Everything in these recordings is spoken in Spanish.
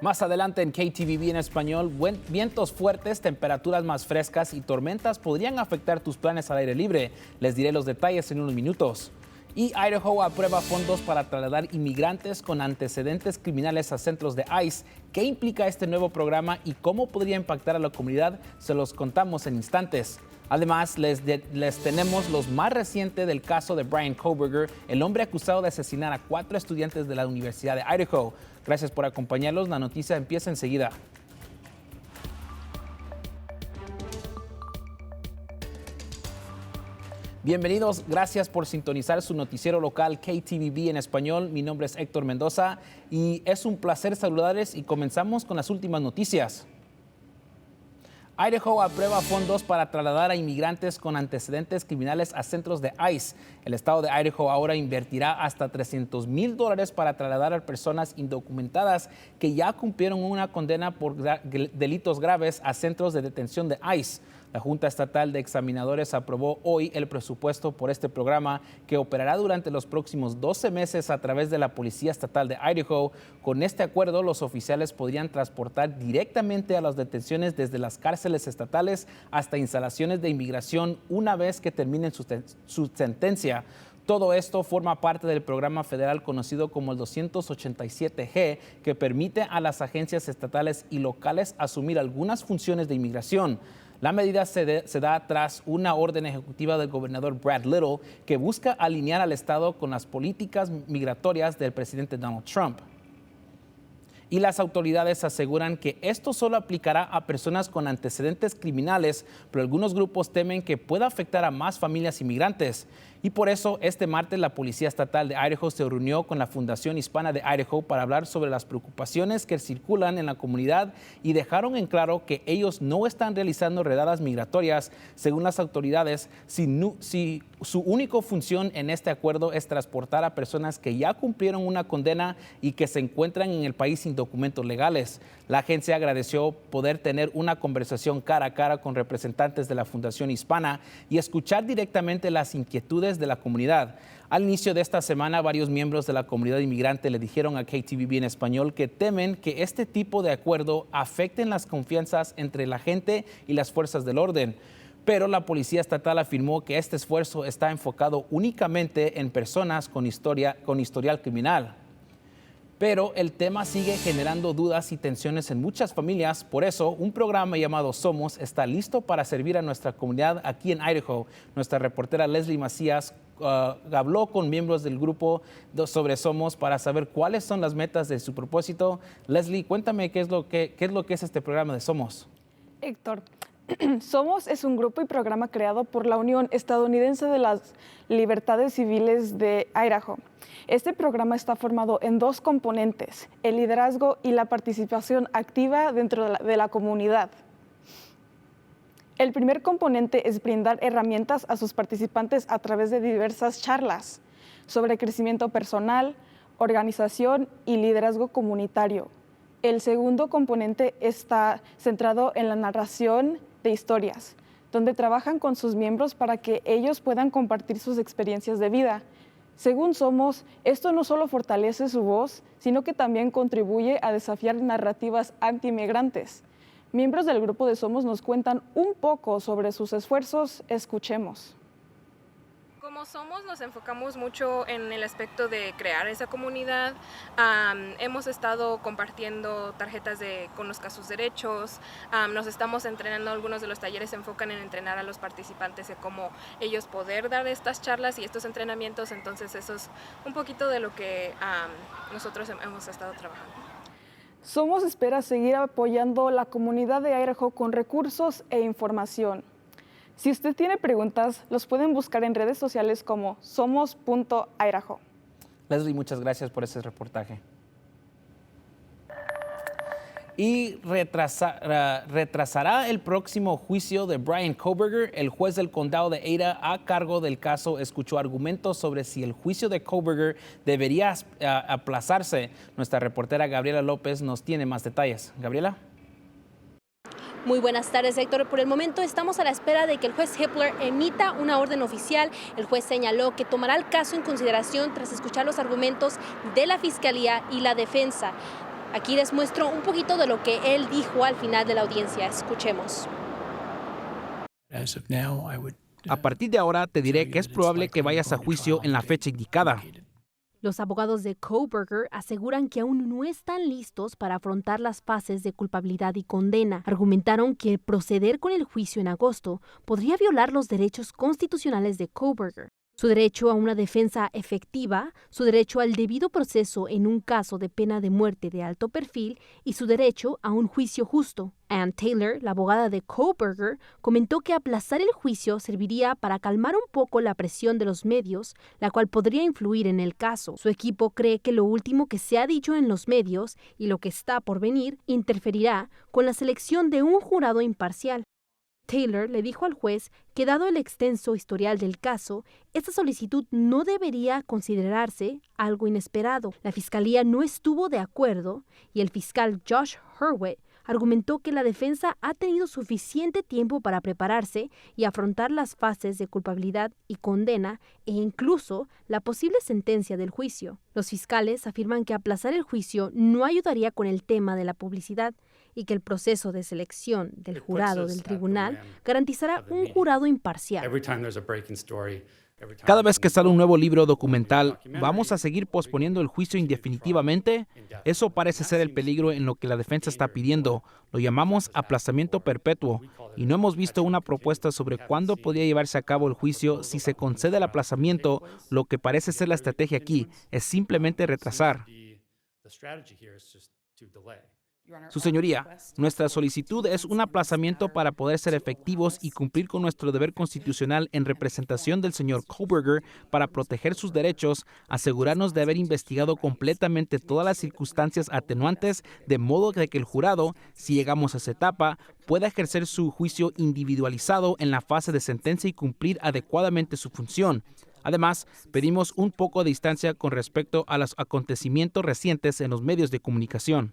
Más adelante en KTVB en español, vientos fuertes, temperaturas más frescas y tormentas podrían afectar tus planes al aire libre. Les diré los detalles en unos minutos. Y Idaho aprueba fondos para trasladar inmigrantes con antecedentes criminales a centros de ICE. ¿Qué implica este nuevo programa y cómo podría impactar a la comunidad? Se los contamos en instantes. Además, les tenemos los más recientes del caso de Bryan Kohberger, el hombre acusado de asesinar a 4 estudiantes de la Universidad de Idaho. Gracias por acompañarnos. La noticia empieza enseguida. Bienvenidos, gracias por sintonizar su noticiero local KTVB en español. Mi nombre es Héctor Mendoza y es un placer saludarles y comenzamos con las últimas noticias. Idaho aprueba fondos para trasladar a inmigrantes con antecedentes criminales a centros de ICE. El estado de Idaho ahora invertirá hasta $300,000 para trasladar a personas indocumentadas que ya cumplieron una condena por delitos graves a centros de detención de ICE. La Junta Estatal de Examinadores aprobó hoy el presupuesto por este programa que operará durante los próximos 12 meses a través de la Policía Estatal de Idaho. Con este acuerdo, los oficiales podrían transportar directamente a las detenciones desde las cárceles estatales hasta instalaciones de inmigración una vez que terminen su sentencia. Todo esto forma parte del programa federal conocido como el 287G, que permite a las agencias estatales y locales asumir algunas funciones de inmigración. La medida se da tras una orden ejecutiva del gobernador Brad Little que busca alinear al estado con las políticas migratorias del presidente Donald Trump. Y las autoridades aseguran que esto solo aplicará a personas con antecedentes criminales, pero algunos grupos temen que pueda afectar a más familias inmigrantes. Y por eso, este martes, la Policía Estatal de Idaho se reunió con la Fundación Hispana de Idaho para hablar sobre las preocupaciones que circulan en la comunidad y dejaron en claro que ellos no están realizando redadas migratorias. Según las autoridades, si su única función en este acuerdo es transportar a personas que ya cumplieron una condena y que se encuentran en el país sin documentos legales. La agencia agradeció poder tener una conversación cara a cara con representantes de la Fundación Hispana y escuchar directamente las inquietudes de la comunidad. Al inicio de esta semana, varios miembros de la comunidad inmigrante le dijeron a KTVB en español que temen que este tipo de acuerdo afecten las confianzas entre la gente y las fuerzas del orden. Pero la Policía Estatal afirmó que este esfuerzo está enfocado únicamente en personas con historial criminal. Pero el tema sigue generando dudas y tensiones en muchas familias. Por eso, un programa llamado Somos está listo para servir a nuestra comunidad aquí en Idaho. Nuestra reportera Leslie Macías habló con miembros del grupo sobre Somos para saber cuáles son las metas de su propósito. Leslie, cuéntame qué es lo que es este programa de Somos. Héctor, Somos es un grupo y programa creado por la Unión Estadounidense de las Libertades Civiles de Idaho. Este programa está formado en 2 componentes, el liderazgo y la participación activa dentro de la comunidad. El primer componente es brindar herramientas a sus participantes a través de diversas charlas sobre crecimiento personal, organización y liderazgo comunitario. El segundo componente está centrado en la narración de historias, donde trabajan con sus miembros para que ellos puedan compartir sus experiencias de vida. Según Somos, esto no solo fortalece su voz, sino que también contribuye a desafiar narrativas anti-inmigrantes. Miembros del grupo de Somos nos cuentan un poco sobre sus esfuerzos. Escuchemos. Como Somos nos enfocamos mucho en el aspecto de crear esa comunidad. Hemos estado compartiendo tarjetas de conozca sus derechos. Nos estamos entrenando, algunos de los talleres se enfocan en entrenar a los participantes de cómo ellos poder dar estas charlas y estos entrenamientos. Entonces eso es un poquito de lo que nosotros hemos estado trabajando. Somos espera seguir apoyando la comunidad de Idaho con recursos e información. Si usted tiene preguntas, los pueden buscar en redes sociales como somos.idaho. Leslie, muchas gracias por ese reportaje. Y retrasará el próximo juicio de Bryan Kohberger. El juez del condado de Ada a cargo del caso escuchó argumentos sobre si el juicio de Kohberger debería aplazarse. Nuestra reportera Gabriela López nos tiene más detalles. Gabriela. Muy buenas tardes, Héctor. Por el momento estamos a la espera de que el juez Hippler emita una orden oficial. El juez señaló que tomará el caso en consideración tras escuchar los argumentos de la Fiscalía y la defensa. Aquí les muestro un poquito de lo que él dijo al final de la audiencia. Escuchemos. A partir de ahora te diré que es probable que vayas a juicio en la fecha indicada. Los abogados de Kohberger aseguran que aún no están listos para afrontar las fases de culpabilidad y condena. Argumentaron que proceder con el juicio en agosto podría violar los derechos constitucionales de Kohberger. Su derecho a una defensa efectiva, su derecho al debido proceso en un caso de pena de muerte de alto perfil y su derecho a un juicio justo. Ann Taylor, la abogada de Kohberger, comentó que aplazar el juicio serviría para calmar un poco la presión de los medios, la cual podría influir en el caso. Su equipo cree que lo último que se ha dicho en los medios y lo que está por venir interferirá con la selección de un jurado imparcial. Taylor le dijo al juez que, dado el extenso historial del caso, esta solicitud no debería considerarse algo inesperado. La fiscalía no estuvo de acuerdo y el fiscal Josh Hurwitz argumentó que la defensa ha tenido suficiente tiempo para prepararse y afrontar las fases de culpabilidad y condena e incluso la posible sentencia del juicio. Los fiscales afirman que aplazar el juicio no ayudaría con el tema de la publicidad y que el proceso de selección del jurado del tribunal garantizará un jurado imparcial. Cada vez que sale un nuevo libro documental, ¿vamos a seguir posponiendo el juicio indefinitivamente? Eso parece ser el peligro en lo que la defensa está pidiendo. Lo llamamos aplazamiento perpetuo y no hemos visto una propuesta sobre cuándo podría llevarse a cabo el juicio si se concede el aplazamiento. Lo que parece ser la estrategia aquí es simplemente retrasar. Su señoría, nuestra solicitud es un aplazamiento para poder ser efectivos y cumplir con nuestro deber constitucional en representación del señor Kohberger para proteger sus derechos, asegurarnos de haber investigado completamente todas las circunstancias atenuantes, de modo que el jurado, si llegamos a esa etapa, pueda ejercer su juicio individualizado en la fase de sentencia y cumplir adecuadamente su función. Además, pedimos un poco de distancia con respecto a los acontecimientos recientes en los medios de comunicación.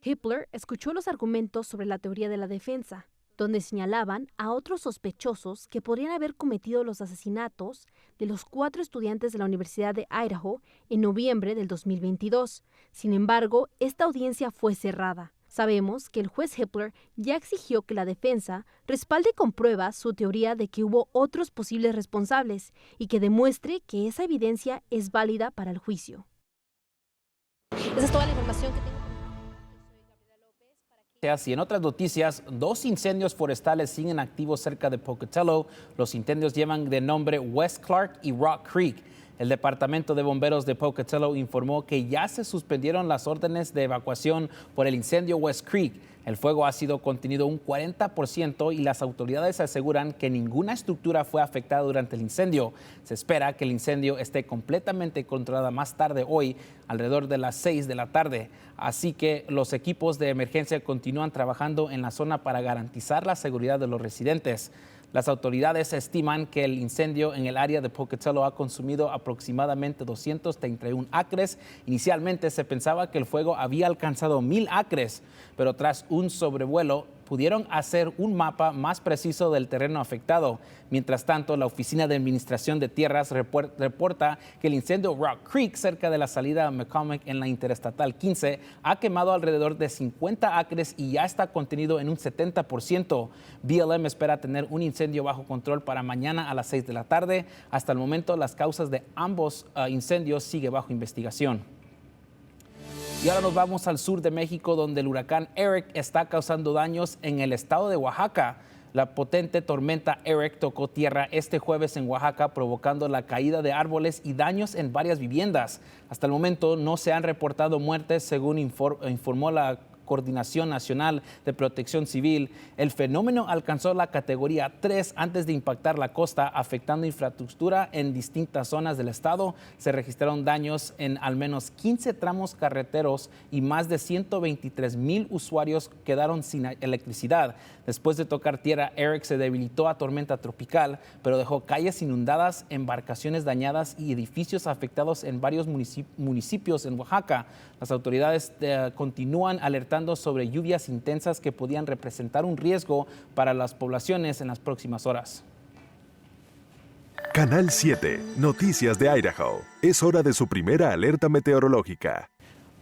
Hippler escuchó los argumentos sobre la teoría de la defensa, donde señalaban a otros sospechosos que podrían haber cometido los asesinatos de los 4 estudiantes de la Universidad de Idaho en noviembre del 2022. Sin embargo, esta audiencia fue cerrada. Sabemos que el juez Hippler ya exigió que la defensa respalde con pruebas su teoría de que hubo otros posibles responsables y que demuestre que esa evidencia es válida para el juicio. Esa es toda la información que tengo. Y en otras noticias, 2 incendios forestales siguen activos cerca de Pocatello. Los incendios llevan de nombre West Clark y Rock Creek. El Departamento de Bomberos de Pocatello informó que ya se suspendieron las órdenes de evacuación por el incendio West Creek. El fuego ha sido contenido un 40% y las autoridades aseguran que ninguna estructura fue afectada durante el incendio. Se espera que el incendio esté completamente controlado más tarde hoy, alrededor de las 6 de la tarde. Así que los equipos de emergencia continúan trabajando en la zona para garantizar la seguridad de los residentes. Las autoridades estiman que el incendio en el área de Pocatello ha consumido aproximadamente 231 acres. Inicialmente se pensaba que el fuego había alcanzado 1,000 acres, pero tras un sobrevuelo pudieron hacer un mapa más preciso del terreno afectado. Mientras tanto, la Oficina de Administración de Tierras reporta que el incendio Rock Creek, cerca de la salida a McCormick en la Interestatal 15, ha quemado alrededor de 50 acres y ya está contenido en un 70%. BLM espera tener un incendio bajo control para mañana a las 6 de la tarde. Hasta el momento, las causas de ambos incendios siguen bajo investigación. Y ahora nos vamos al sur de México, donde el huracán Eric está causando daños en el estado de Oaxaca. La potente tormenta Eric tocó tierra este jueves en Oaxaca, provocando la caída de árboles y daños en varias viviendas. Hasta el momento no se han reportado muertes, según informó la Coordinación Nacional de Protección Civil. El fenómeno alcanzó la categoría 3 antes de impactar la costa, afectando infraestructura en distintas zonas del estado. Se registraron daños en al menos 15 tramos carreteros y más de 123,000 usuarios quedaron sin electricidad. Después de tocar tierra, Eric se debilitó a tormenta tropical, pero dejó calles inundadas, embarcaciones dañadas y edificios afectados en varios municipios en Oaxaca. Las autoridades continúan alertando sobre lluvias intensas que podían representar un riesgo para las poblaciones en las próximas horas. Canal 7, Noticias de Idaho. Es hora de su primera alerta meteorológica.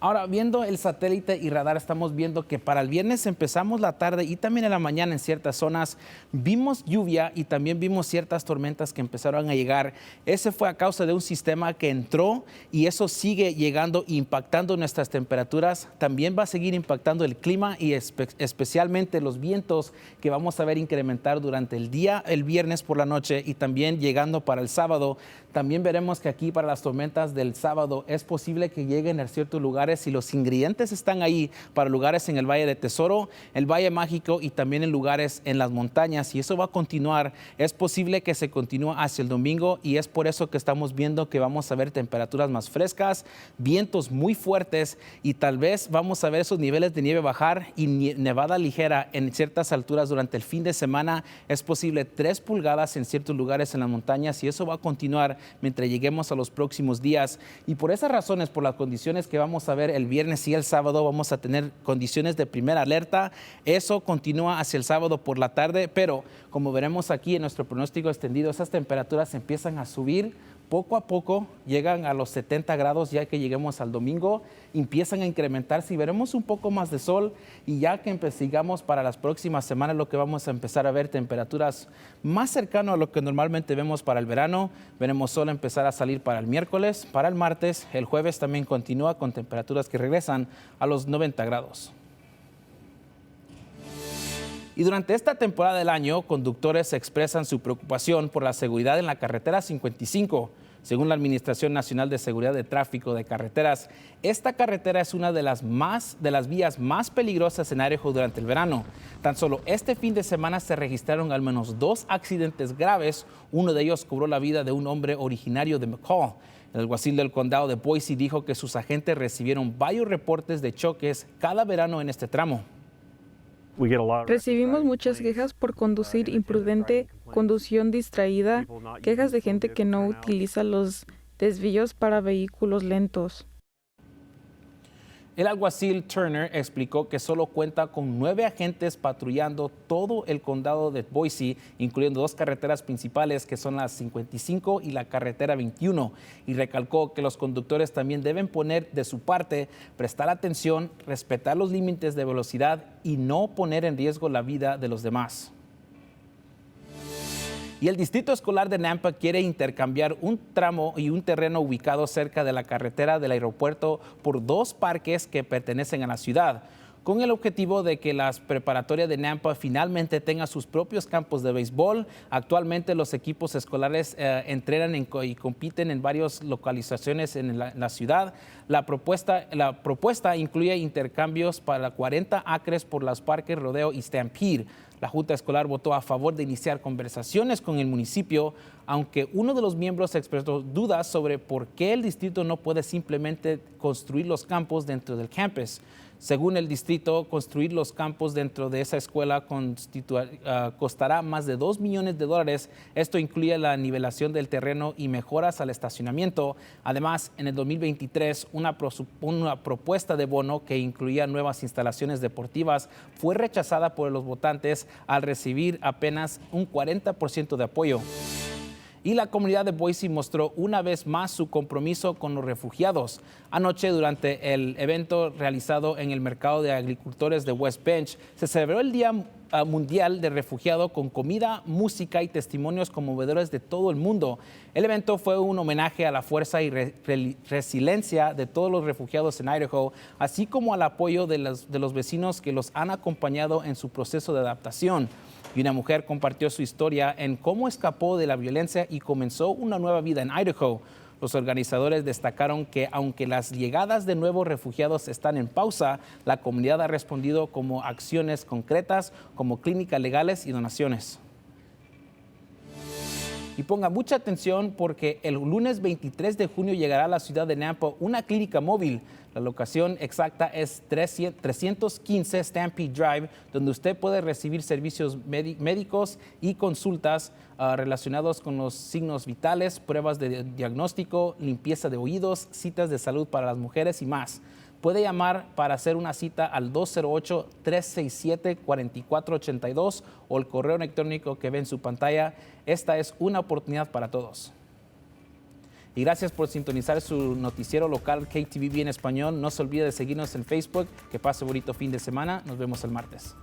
Ahora, viendo el satélite y radar, estamos viendo que para el viernes empezamos la tarde y también en la mañana en ciertas zonas vimos lluvia y también vimos ciertas tormentas que empezaron a llegar. Ese fue a causa de un sistema que entró y eso sigue llegando e impactando nuestras temperaturas. También va a seguir impactando el clima y especialmente los vientos que vamos a ver incrementar durante el día, el viernes por la noche y también llegando para el sábado. También veremos que aquí para las tormentas del sábado es posible que lleguen a ciertos lugares si los ingredientes están ahí para lugares en el Valle de Tesoro, el Valle Mágico y también en lugares en las montañas. Y eso va a continuar. Es posible que se continúe hacia el domingo y es por eso que estamos viendo que vamos a ver temperaturas más frescas, vientos muy fuertes y tal vez vamos a ver esos niveles de nieve bajar y nevada ligera en ciertas alturas durante el fin de semana. Es posible 3 pulgadas en ciertos lugares en las montañas y eso va a continuar mientras lleguemos a los próximos días. Y por esas razones, por las condiciones que vamos a ver el viernes y el sábado, vamos a tener condiciones de primera alerta. Eso continúa hacia el sábado por la tarde, pero como veremos aquí en nuestro pronóstico extendido, esas temperaturas empiezan a subir. Poco a poco llegan a los 70 grados ya que lleguemos al domingo, empiezan a incrementarse y veremos un poco más de sol y ya que sigamos para las próximas semanas lo que vamos a empezar a ver temperaturas más cercanas a lo que normalmente vemos para el verano. Veremos sol empezar a salir para el miércoles, para el martes, el jueves también continúa con temperaturas que regresan a los 90 grados. Y durante esta temporada del año, conductores expresan su preocupación por la seguridad en la carretera 55. Según la Administración Nacional de Seguridad de Tráfico de Carreteras, esta carretera es una de las vías más peligrosas en Idaho durante el verano. Tan solo este fin de semana se registraron al menos 2 accidentes graves. Uno de ellos cobró la vida de un hombre originario de McCall. El alguacil del condado de Boise dijo que sus agentes recibieron varios reportes de choques cada verano en este tramo. Recibimos muchas quejas por conducir imprudente, conducción distraída, quejas de gente que no utiliza los desvíos para vehículos lentos. El alguacil Turner explicó que solo cuenta con 9 agentes patrullando todo el condado de Boise, incluyendo 2 carreteras principales que son la 55 y la carretera 21, y recalcó que los conductores también deben poner de su parte, prestar atención, respetar los límites de velocidad y no poner en riesgo la vida de los demás. Y el Distrito Escolar de Nampa quiere intercambiar un tramo y un terreno ubicado cerca de la carretera del aeropuerto por 2 parques que pertenecen a la ciudad, con el objetivo de que la preparatoria de Nampa finalmente tenga sus propios campos de béisbol. Actualmente los equipos escolares entrenan y compiten en varias localizaciones en la ciudad. La propuesta incluye intercambios para 40 acres por los parques Rodeo y Stampede. La Junta Escolar votó a favor de iniciar conversaciones con el municipio, aunque uno de los miembros expresó dudas sobre por qué el distrito no puede simplemente construir los campos dentro del campus. Según el distrito, construir los campos dentro de esa escuela costará más de $2 millones. Esto incluye la nivelación del terreno y mejoras al estacionamiento. Además, en el 2023, una propuesta de bono que incluía nuevas instalaciones deportivas fue rechazada por los votantes al recibir apenas un 40% de apoyo. Y la comunidad de Boise mostró una vez más su compromiso con los refugiados. Anoche, durante el evento realizado en el mercado de agricultores de West Bench, se celebró el Día Mundial de Refugiado con comida, música y testimonios conmovedores de todo el mundo. El evento fue un homenaje a la fuerza y resiliencia de todos los refugiados en Idaho, así como al apoyo de los vecinos que los han acompañado en su proceso de adaptación. Y una mujer compartió su historia en cómo escapó de la violencia y comenzó una nueva vida en Idaho. Los organizadores destacaron que aunque las llegadas de nuevos refugiados están en pausa, la comunidad ha respondido como acciones concretas como clínicas legales y donaciones. Y ponga mucha atención porque el lunes 23 de junio llegará a la ciudad de Nampa una clínica móvil. La locación exacta es 315 Stampede Drive, donde usted puede recibir servicios médicos y consultas relacionados con los signos vitales, pruebas de diagnóstico, limpieza de oídos, citas de salud para las mujeres y más. Puede llamar para hacer una cita al 208-367-4482 o el correo electrónico que ve en su pantalla. Esta es una oportunidad para todos. Y gracias por sintonizar su noticiero local KTVB en español. No se olvide de seguirnos en Facebook. Que pase bonito fin de semana. Nos vemos el martes.